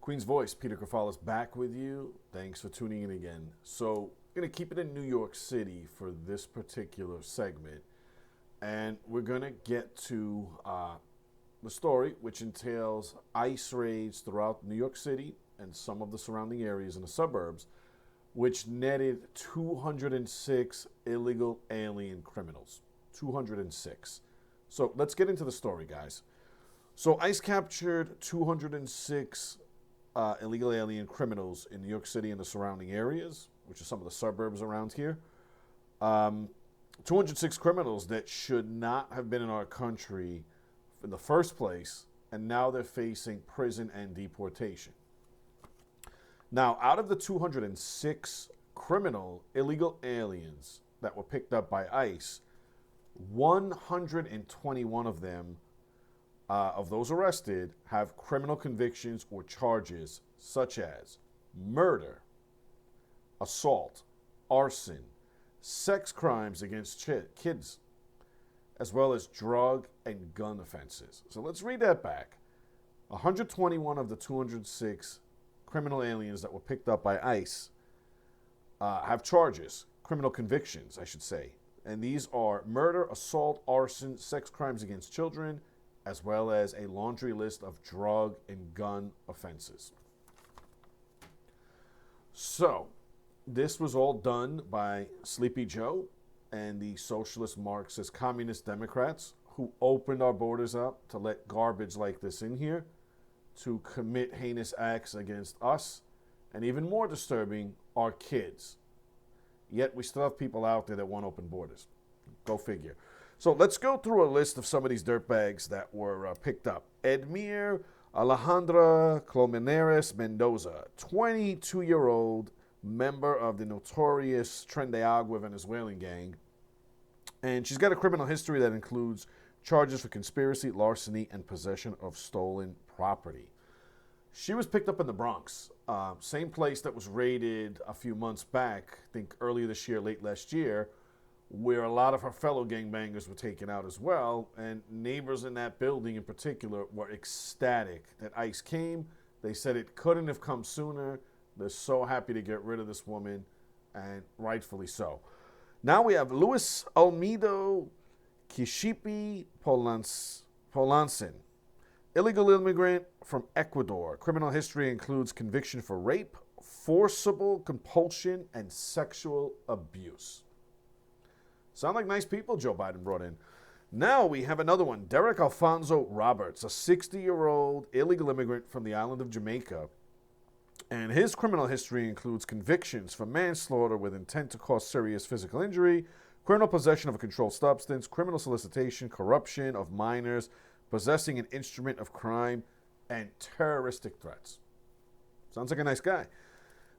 Queen's Voice, Peter Kefalas back with you. Thanks for tuning in again. So, I'm going to keep it in New York City for this particular segment. And we're going to get to the story, which entails ICE raids throughout New York City and some of the surrounding areas in the suburbs, which netted 206 illegal alien criminals. 206. So, let's get into the story, guys. So, ICE captured 206 illegal alien criminals in New York City and the surrounding areas, which are some of the suburbs around here. 206 criminals that should not have been in our country in the first place, and now they're facing prison and deportation. Now, out of the 206 criminal illegal aliens that were picked up by ICE, 121 of them of those arrested have criminal convictions or charges such as murder, assault, arson, sex crimes against kids, as well as drug and gun offenses. So let's read that back. 121 of the 206 criminal aliens that were picked up by ICE have charges, criminal convictions, I should say. And these are murder, assault, arson, sex crimes against children, as well as a laundry list of drug and gun offenses. So, this was all done by Sleepy Joe and the socialist, Marxist, communist Democrats who opened our borders up to let garbage like this in here to commit heinous acts against us, and even more disturbing, our kids. Yet we still have people out there that want open borders. Go figure. So let's go through a list of some of these dirtbags that were picked up. Edmir Alejandra Colmenares Mendoza, 22-year-old member of the notorious Tren de Aragua Venezuelan gang. And she's got a criminal history that includes charges for conspiracy, larceny, and possession of stolen property. She was picked up in the Bronx, same place that was raided a few months back, I think earlier this year, late last year, where a lot of her fellow gangbangers were taken out as well, and neighbors in that building in particular were ecstatic that ICE came. They said it couldn't have come sooner. They're so happy to get rid of this woman, and rightfully so. Now we have Luis Almedo Kishipi Polansin, illegal immigrant from Ecuador. Criminal history includes conviction for rape, forcible compulsion, and sexual abuse. Sound like nice people Joe Biden brought in. Now we have another one, Derek Alfonso Roberts, a 60-year-old illegal immigrant from the island of Jamaica. And his criminal history includes convictions for manslaughter with intent to cause serious physical injury, criminal possession of a controlled substance, criminal solicitation, corruption of minors, possessing an instrument of crime, and terroristic threats. Sounds like a nice guy.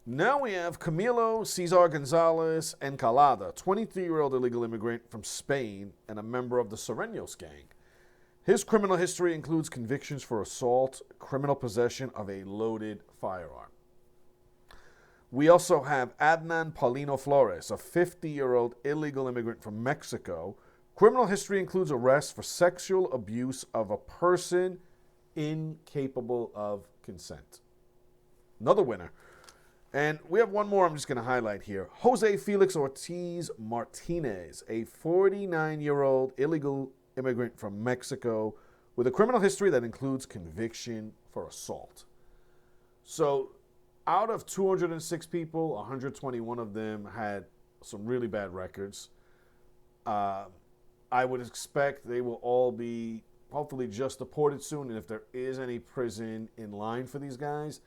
Now we have Camilo Cesar Gonzalez Encalada, 23-year-old illegal immigrant from Spain and a member of the Serenos gang. His criminal history includes convictions for assault, criminal possession of a loaded firearm. We also have Adnan Paulino Flores, a 50-year-old illegal immigrant from Mexico. Criminal history includes arrest for sexual abuse of a person incapable of consent. Another winner. And we have one more I'm just going to highlight here. Jose Felix Ortiz Martinez, a 49-year-old illegal immigrant from Mexico with a criminal history that includes conviction for assault. So out of 206 people, 121 of them had some really bad records. I would expect they will all be hopefully just deported soon. And if there is any prison in line for these guys,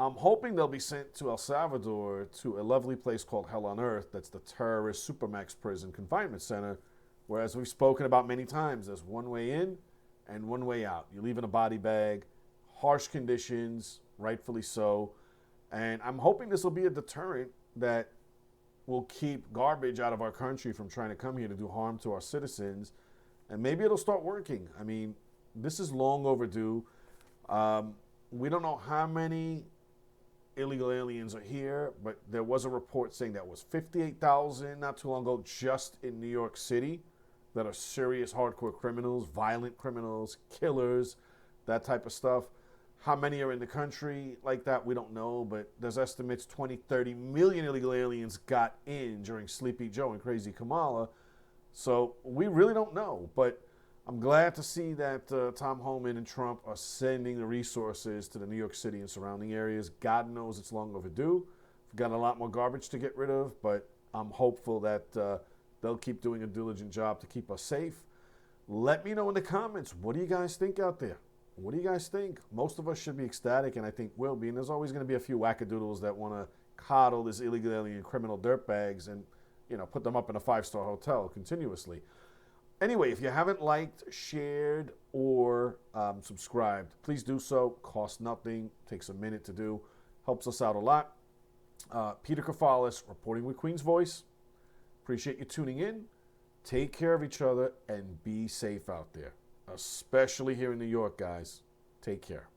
I'm hoping they'll be sent to El Salvador to a lovely place called Hell on Earth. That's the terrorist Supermax prison confinement center, where, as we've spoken about many times, there's one way in and one way out. You leave in a body bag, harsh conditions, rightfully so. And I'm hoping this will be a deterrent that will keep garbage out of our country from trying to come here to do harm to our citizens. And maybe it'll start working. I mean, this is long overdue. We don't know how many illegal aliens are here, but there was a report saying that was 58,000 not too long ago just in New York City that are serious hardcore criminals, violent criminals, killers, that type of stuff. How many are in the country like that, we don't know, but there's estimates 20, 30 million illegal aliens got in during Sleepy Joe and Crazy Kamala. So we really don't know, but I'm glad to see that Tom Homan and Trump are sending the resources to the New York City and surrounding areas. God knows it's long overdue. We've got a lot more garbage to get rid of, but I'm hopeful that they'll keep doing a diligent job to keep us safe. Let me know in the comments, what do you guys think out there? What do you guys think? Most of us should be ecstatic, and I think will be. And there's always going to be a few wackadoodles that want to coddle this illegal alien criminal dirtbags and, put them up in a 5-star hotel continuously. Anyway, if you haven't liked, shared, or subscribed, please do so. Costs nothing. Takes a minute to do. Helps us out a lot. Peter Kefalas, reporting with Queen's Voice. Appreciate you tuning in. Take care of each other and be safe out there. Especially here in New York, guys. Take care.